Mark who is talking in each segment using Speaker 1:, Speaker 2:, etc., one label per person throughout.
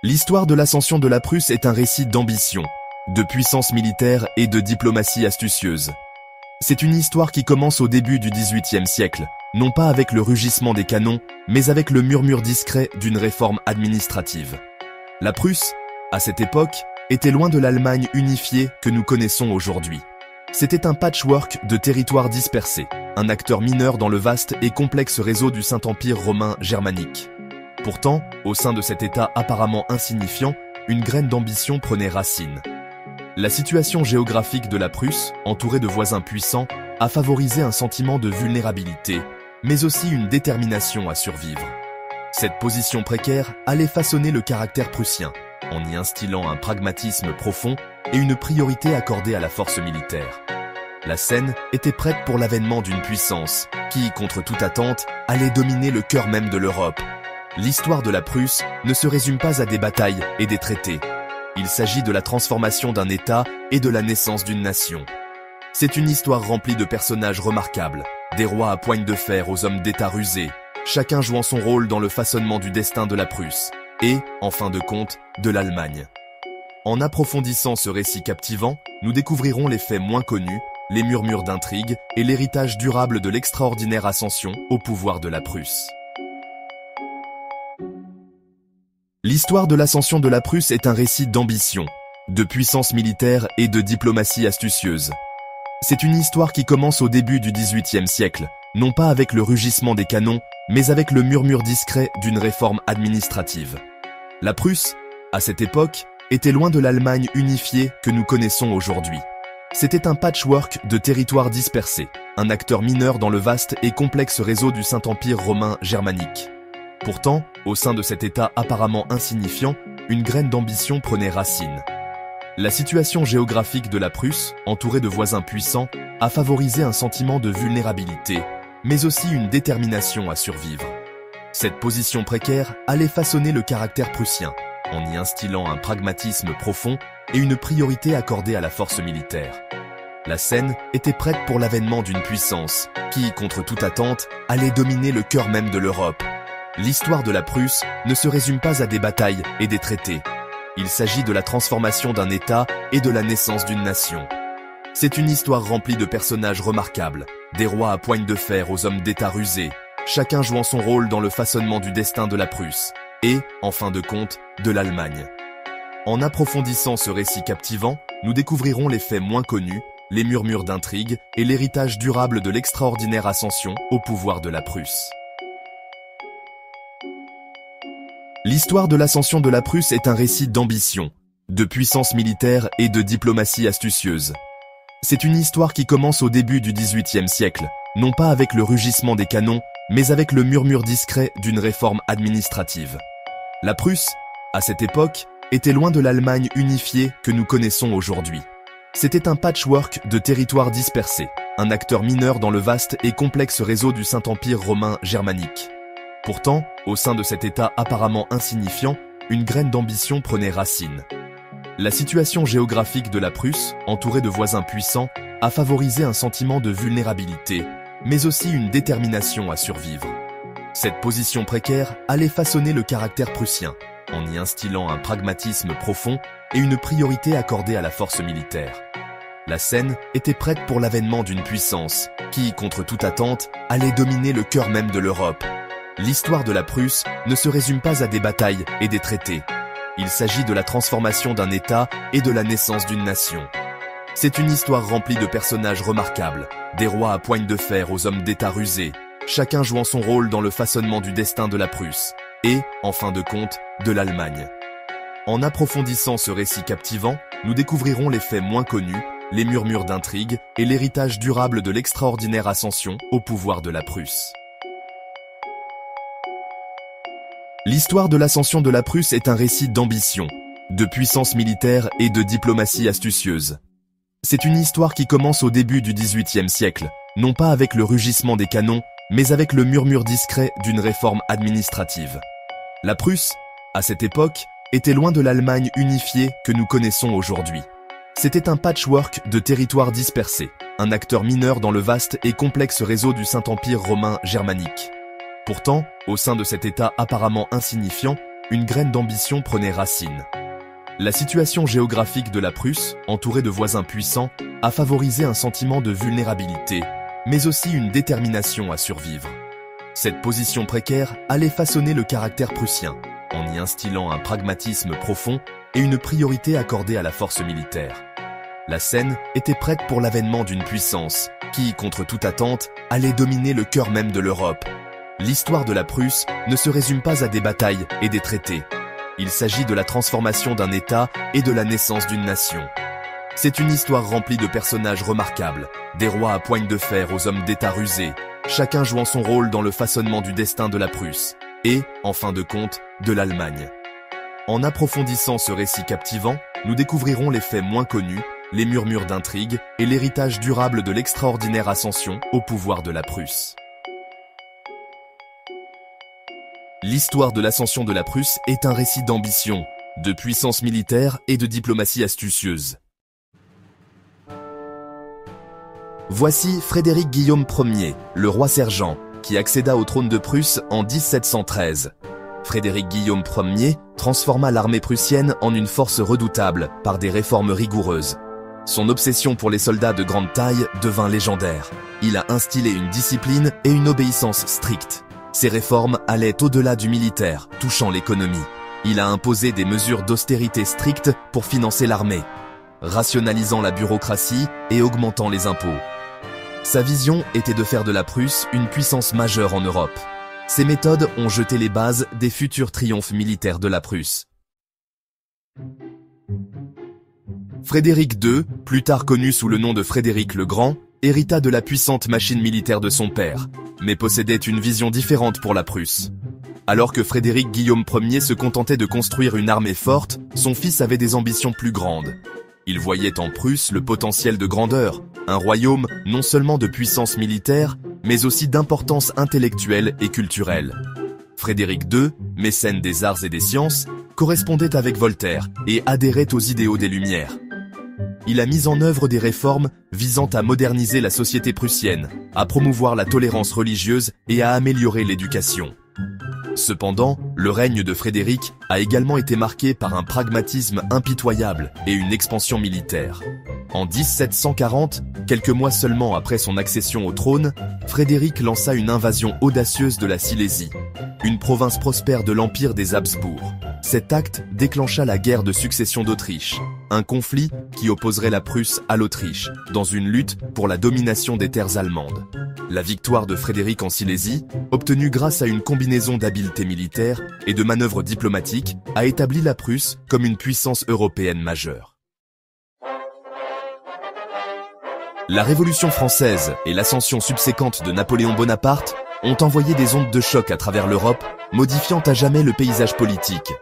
Speaker 1: L'histoire de l'ascension de la Prusse est un récit d'ambition, de puissance militaire et de diplomatie astucieuse. C'est une histoire qui commence au début du XVIIIe siècle, non pas avec le rugissement des canons, mais avec le murmure discret d'une réforme administrative. La Prusse, à cette époque, était loin de l'Allemagne unifiée que nous connaissons aujourd'hui. C'était un patchwork de territoires dispersés, un acteur mineur dans le vaste et complexe réseau du Saint-Empire romain germanique. Pourtant, au sein de cet État apparemment insignifiant, une graine d'ambition prenait racine. La situation géographique de la Prusse, entourée de voisins puissants, a favorisé un sentiment de vulnérabilité, mais aussi une détermination à survivre. Cette position précaire allait façonner le caractère prussien, en y instillant un pragmatisme profond et une priorité accordée à la force militaire. La scène était prête pour l'avènement d'une puissance qui, contre toute attente, allait dominer le cœur même de l'Europe. L'histoire de la Prusse ne se résume pas à des batailles et des traités. Il s'agit de la transformation d'un État et de la naissance d'une nation. C'est une histoire remplie de personnages remarquables, des rois à poigne de fer aux hommes d'État rusés, chacun jouant son rôle dans le façonnement du destin de la Prusse et, en fin de compte, de l'Allemagne. En approfondissant ce récit captivant, nous découvrirons les faits moins connus, les murmures d'intrigue et l'héritage durable de l'extraordinaire ascension au pouvoir de la Prusse. L'histoire de l'ascension de la Prusse est un récit d'ambition, de puissance militaire et de diplomatie astucieuse. C'est une histoire qui commence au début du XVIIIe siècle, non pas avec le rugissement des canons, mais avec le murmure discret d'une réforme administrative. La Prusse, à cette époque, était loin de l'Allemagne unifiée que nous connaissons aujourd'hui. C'était un patchwork de territoires dispersés, un acteur mineur dans le vaste et complexe réseau du Saint-Empire romain germanique. Pourtant, au sein de cet État apparemment insignifiant, une graine d'ambition prenait racine. La situation géographique de la Prusse, entourée de voisins puissants, a favorisé un sentiment de vulnérabilité, mais aussi une détermination à survivre. Cette position précaire allait façonner le caractère prussien, en y instillant un pragmatisme profond et une priorité accordée à la force militaire. La scène était prête pour l'avènement d'une puissance qui, contre toute attente, allait dominer le cœur même de l'Europe. L'histoire de la Prusse ne se résume pas à des batailles et des traités. Il s'agit de la transformation d'un État et de la naissance d'une nation. C'est une histoire remplie de personnages remarquables, des rois à poigne de fer aux hommes d'État rusés, chacun jouant son rôle dans le façonnement du destin de la Prusse et, en fin de compte, de l'Allemagne. En approfondissant ce récit captivant, nous découvrirons les faits moins connus, les murmures d'intrigue et l'héritage durable de l'extraordinaire ascension au pouvoir de la Prusse. L'histoire de l'ascension de la Prusse est un récit d'ambition, de puissance militaire et de diplomatie astucieuse. C'est une histoire qui commence au début du XVIIIe siècle, non pas avec le rugissement des canons, mais avec le murmure discret d'une réforme administrative. La Prusse, à cette époque, était loin de l'Allemagne unifiée que nous connaissons aujourd'hui. C'était un patchwork de territoires dispersés, un acteur mineur dans le vaste et complexe réseau du Saint-Empire romain germanique. Pourtant, au sein de cet État apparemment insignifiant, une graine d'ambition prenait racine. La situation géographique de la Prusse, entourée de voisins puissants, a favorisé un sentiment de vulnérabilité, mais aussi une détermination à survivre. Cette position précaire allait façonner le caractère prussien, en y instillant un pragmatisme profond et une priorité accordée à la force militaire. La scène était prête pour l'avènement d'une puissance qui, contre toute attente, allait dominer le cœur même de l'Europe. L'histoire de la Prusse ne se résume pas à des batailles et des traités. Il s'agit de la transformation d'un État et de la naissance d'une nation. C'est une histoire remplie de personnages remarquables, des rois à poigne de fer aux hommes d'État rusés, chacun jouant son rôle dans le façonnement du destin de la Prusse et, en fin de compte, de l'Allemagne. En approfondissant ce récit captivant, nous découvrirons les faits moins connus, les murmures d'intrigue et l'héritage durable de l'extraordinaire ascension au pouvoir de la Prusse. L'histoire de l'ascension de la Prusse est un récit d'ambition, de puissance militaire et de diplomatie astucieuse. C'est une histoire qui commence au début du XVIIIe siècle, non pas avec le rugissement des canons, mais avec le murmure discret d'une réforme administrative. La Prusse, à cette époque, était loin de l'Allemagne unifiée que nous connaissons aujourd'hui. C'était un patchwork de territoires dispersés, un acteur mineur dans le vaste et complexe réseau du Saint-Empire romain germanique. Pourtant, au sein de cet État apparemment insignifiant, une graine d'ambition prenait racine. La situation géographique de la Prusse, entourée de voisins puissants, a favorisé un sentiment de vulnérabilité, mais aussi une détermination à survivre. Cette position précaire allait façonner le caractère prussien, en y instillant un pragmatisme profond et une priorité accordée à la force militaire. La scène était prête pour l'avènement d'une puissance qui, contre toute attente, allait dominer le cœur même de l'Europe. L'histoire de la Prusse ne se résume pas à des batailles et des traités. Il s'agit de la transformation d'un État et de la naissance d'une nation. C'est une histoire remplie de personnages remarquables, des rois à poigne de fer aux hommes d'État rusés, chacun jouant son rôle dans le façonnement du destin de la Prusse et, en fin de compte, de l'Allemagne. En approfondissant ce récit captivant, nous découvrirons les faits moins connus, les murmures d'intrigue et l'héritage durable de l'extraordinaire ascension au pouvoir de la Prusse. L'histoire de l'ascension de la Prusse est un récit d'ambition, de puissance militaire et de diplomatie astucieuse. Voici Frédéric Guillaume Ier, le roi sergent, qui accéda au trône de Prusse en 1713. Frédéric Guillaume Ier transforma l'armée prussienne en une force redoutable par des réformes rigoureuses. Son obsession pour les soldats de grande taille devint légendaire. Il a instillé une discipline et une obéissance strictes. Ces réformes allaient au-delà du militaire, touchant l'économie. Il a imposé des mesures d'austérité strictes pour financer l'armée, rationalisant la bureaucratie et augmentant les impôts. Sa vision était de faire de la Prusse une puissance majeure en Europe. Ces méthodes ont jeté les bases des futurs triomphes militaires de la Prusse. Frédéric II, plus tard connu sous le nom de Frédéric le Grand, hérita de la puissante machine militaire de son père, mais possédait une vision différente pour la Prusse. Alors que Frédéric Guillaume Ier se contentait de construire une armée forte, son fils avait des ambitions plus grandes. Il voyait en Prusse le potentiel de grandeur, un royaume non seulement de puissance militaire, mais aussi d'importance intellectuelle et culturelle. Frédéric II, mécène des arts et des sciences, correspondait avec Voltaire et adhérait aux idéaux des Lumières. Il a mis en œuvre des réformes visant à moderniser la société prussienne, à promouvoir la tolérance religieuse et à améliorer l'éducation. Cependant, le règne de Frédéric a également été marqué par un pragmatisme impitoyable et une expansion militaire. En 1740, quelques mois seulement après son accession au trône, Frédéric lança une invasion audacieuse de la Silésie, une province prospère de l'empire des Habsbourg. Cet acte déclencha la guerre de succession d'Autriche, un conflit qui opposerait la Prusse à l'Autriche, dans une lutte pour la domination des terres allemandes. La victoire de Frédéric en Silésie, obtenue grâce à une combinaison d'habileté militaire et de manœuvres diplomatiques, a établi la Prusse comme une puissance européenne majeure. La Révolution française et l'ascension subséquente de Napoléon Bonaparte ont envoyé des ondes de choc à travers l'Europe, modifiant à jamais le paysage politique.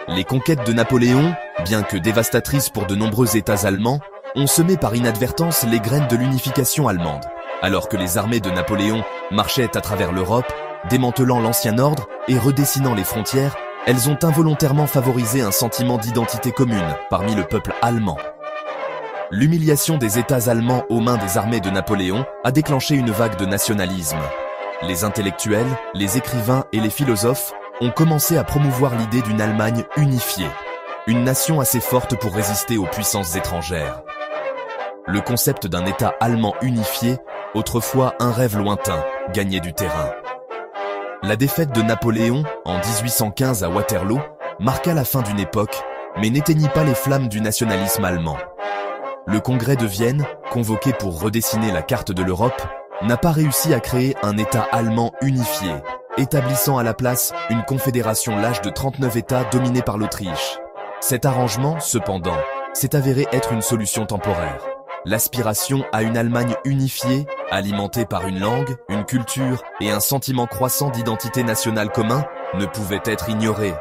Speaker 1: Les conquêtes de Napoléon, bien que dévastatrices pour de nombreux États allemands, ont semé par inadvertance les graines de l'unification allemande. Alors que les armées de Napoléon marchaient à travers l'Europe, démantelant l'ancien ordre et redessinant les frontières, elles ont involontairement favorisé un sentiment d'identité commune parmi le peuple allemand. L'humiliation des États allemands aux mains des armées de Napoléon a déclenché une vague de nationalisme. Les intellectuels, les écrivains et les philosophes ont commencé à promouvoir l'idée d'une Allemagne unifiée, une nation assez forte pour résister aux puissances étrangères. Le concept d'un État allemand unifié, autrefois un rêve lointain, gagnait du terrain. La défaite de Napoléon, en 1815 à Waterloo, marqua la fin d'une époque, mais n'éteignit pas les flammes du nationalisme allemand. Le Congrès de Vienne, convoqué pour redessiner la carte de l'Europe, n'a pas réussi à créer un État allemand unifié, établissant à la place une confédération lâche de 39 États dominés par l'Autriche. Cet arrangement, cependant, s'est avéré être une solution temporaire. L'aspiration à une Allemagne unifiée, alimentée par une langue, une culture et un sentiment croissant d'identité nationale commun, ne pouvait être ignorée.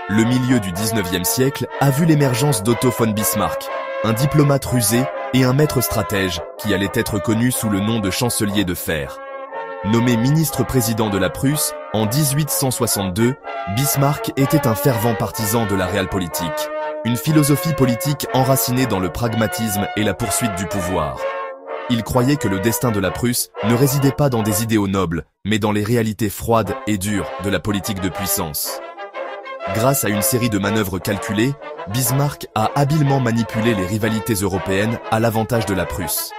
Speaker 1: Le milieu du 19e siècle a vu l'émergence d'Otto von Bismarck, un diplomate rusé et un maître stratège qui allait être connu sous le nom de chancelier de fer. Nommé ministre-président de la Prusse en 1862, Bismarck était un fervent partisan de la realpolitik, une philosophie politique enracinée dans le pragmatisme et la poursuite du pouvoir. il croyait que le destin de la Prusse ne résidait pas dans des idéaux nobles, mais dans les réalités froides et dures de la politique de puissance. Grâce à une série de manœuvres calculées, Bismarck a habilement manipulé les rivalités européennes à l'avantage de la Prusse.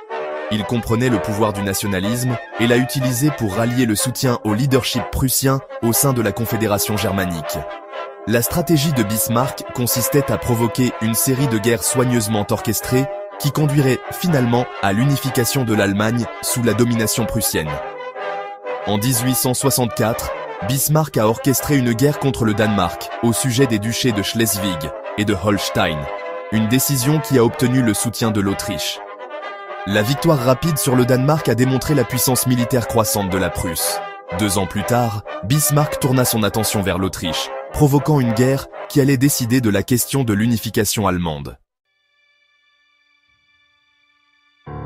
Speaker 1: Il comprenait le pouvoir du nationalisme et l'a utilisé pour rallier le soutien au leadership prussien au sein de la Confédération germanique. La stratégie de Bismarck consistait à provoquer une série de guerres soigneusement orchestrées qui conduirait finalement à l'unification de l'Allemagne sous la domination prussienne. En 1864, Bismarck a orchestré une guerre contre le Danemark au sujet des duchés de Schleswig et de Holstein, une décision qui a obtenu le soutien de l'Autriche. La victoire rapide sur le Danemark a démontré la puissance militaire croissante de la Prusse. 2 ans plus tard, Bismarck tourna son attention vers l'Autriche, provoquant une guerre qui allait décider de la question de l'unification allemande.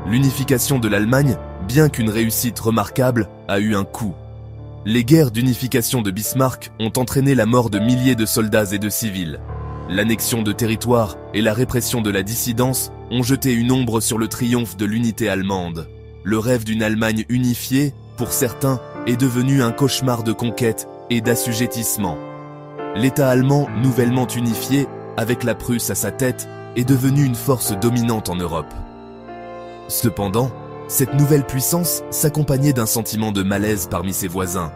Speaker 1: L'unification de l'Allemagne, bien qu'une réussite remarquable, a eu un coût. Les guerres d'unification de Bismarck ont entraîné la mort de milliers de soldats et de civils. L'annexion de territoires et la répression de la dissidence ont jeté une ombre sur le triomphe de l'unité allemande. Le rêve d'une Allemagne unifiée, pour certains, est devenu un cauchemar de conquête et d'assujettissement. L'État allemand, nouvellement unifié, avec la Prusse à sa tête, est devenu une force dominante en Europe. Cependant, cette nouvelle puissance s'accompagnait d'un sentiment de malaise parmi ses voisins.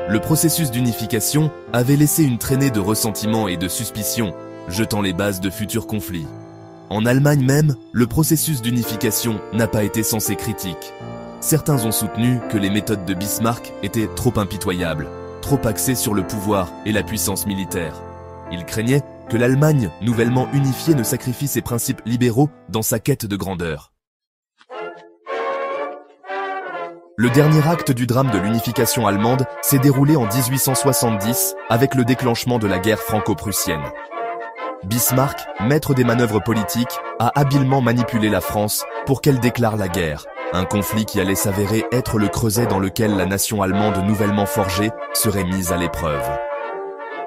Speaker 1: Le processus d'unification avait laissé une traînée de ressentiment et de suspicion, jetant les bases de futurs conflits. En Allemagne même, le processus d'unification n'a pas été sans ses critiques. Certains ont soutenu que les méthodes de Bismarck étaient trop impitoyables, trop axées sur le pouvoir et la puissance militaire. Ils craignaient que l'Allemagne, nouvellement unifiée, ne sacrifie ses principes libéraux dans sa quête de grandeur. Le dernier acte du drame de l'unification allemande s'est déroulé en 1870 avec le déclenchement de la guerre franco-prussienne. Bismarck, maître des manœuvres politiques, a habilement manipulé la France pour qu'elle déclare la guerre, un conflit qui allait s'avérer être le creuset dans lequel la nation allemande nouvellement forgée serait mise à l'épreuve.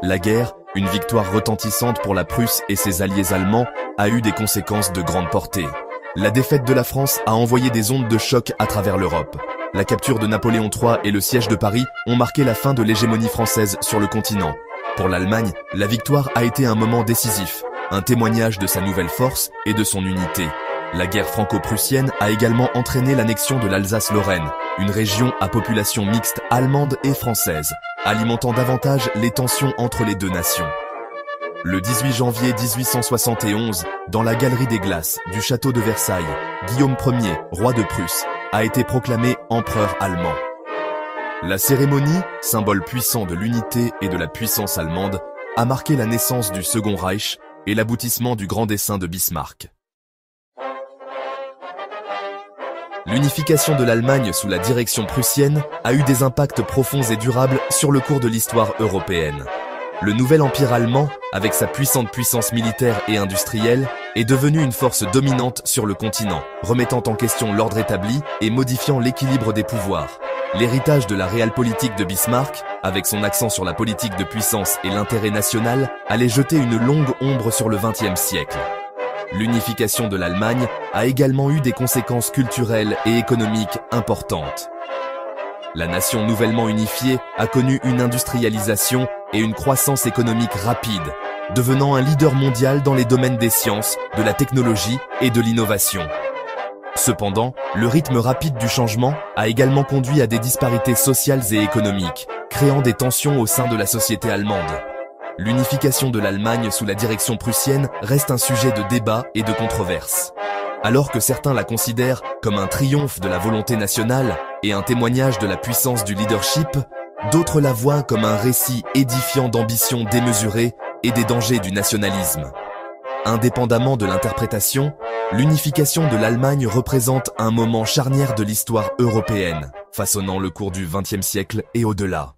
Speaker 1: La guerre, une victoire retentissante pour la Prusse et ses alliés allemands, a eu des conséquences de grande portée. La défaite de la France a envoyé des ondes de choc à travers l'Europe. La capture de Napoléon III et le siège de Paris ont marqué la fin de l'hégémonie française sur le continent. Pour l'Allemagne, la victoire a été un moment décisif, un témoignage de sa nouvelle force et de son unité. La guerre franco-prussienne a également entraîné l'annexion de l'Alsace-Lorraine, une région à population mixte allemande et française, alimentant davantage les tensions entre les deux nations. Le 18 janvier 1871, dans la Galerie des Glaces du château de Versailles, Guillaume Ier, roi de Prusse, a été proclamé empereur allemand. La cérémonie, symbole puissant de l'unité et de la puissance allemande, a marqué la naissance du Second Reich et l'aboutissement du grand dessein de Bismarck. L'unification de l'Allemagne sous la direction prussienne a eu des impacts profonds et durables sur le cours de l'histoire européenne. Le nouvel empire allemand, avec sa puissante puissance militaire et industrielle, est devenu une force dominante sur le continent, remettant en question l'ordre établi et modifiant l'équilibre des pouvoirs. L'héritage de la realpolitik de Bismarck, avec son accent sur la politique de puissance et l'intérêt national, allait jeter une longue ombre sur le XXe siècle. L'unification de l'Allemagne a également eu des conséquences culturelles et économiques importantes. La nation nouvellement unifiée a connu une industrialisation et une croissance économique rapide, devenant un leader mondial dans les domaines des sciences, de la technologie et de l'innovation. Cependant, le rythme rapide du changement a également conduit à des disparités sociales et économiques, créant des tensions au sein de la société allemande. L'unification de l'Allemagne sous la direction prussienne reste un sujet de débat et de controverse. Alors que certains la considèrent comme un triomphe de la volonté nationale et un témoignage de la puissance du leadership, d'autres la voient comme un récit édifiant d'ambitions démesurées et des dangers du nationalisme. Indépendamment de l'interprétation, l'unification de l'Allemagne représente un moment charnière de l'histoire européenne, façonnant le cours du XXe siècle et au-delà.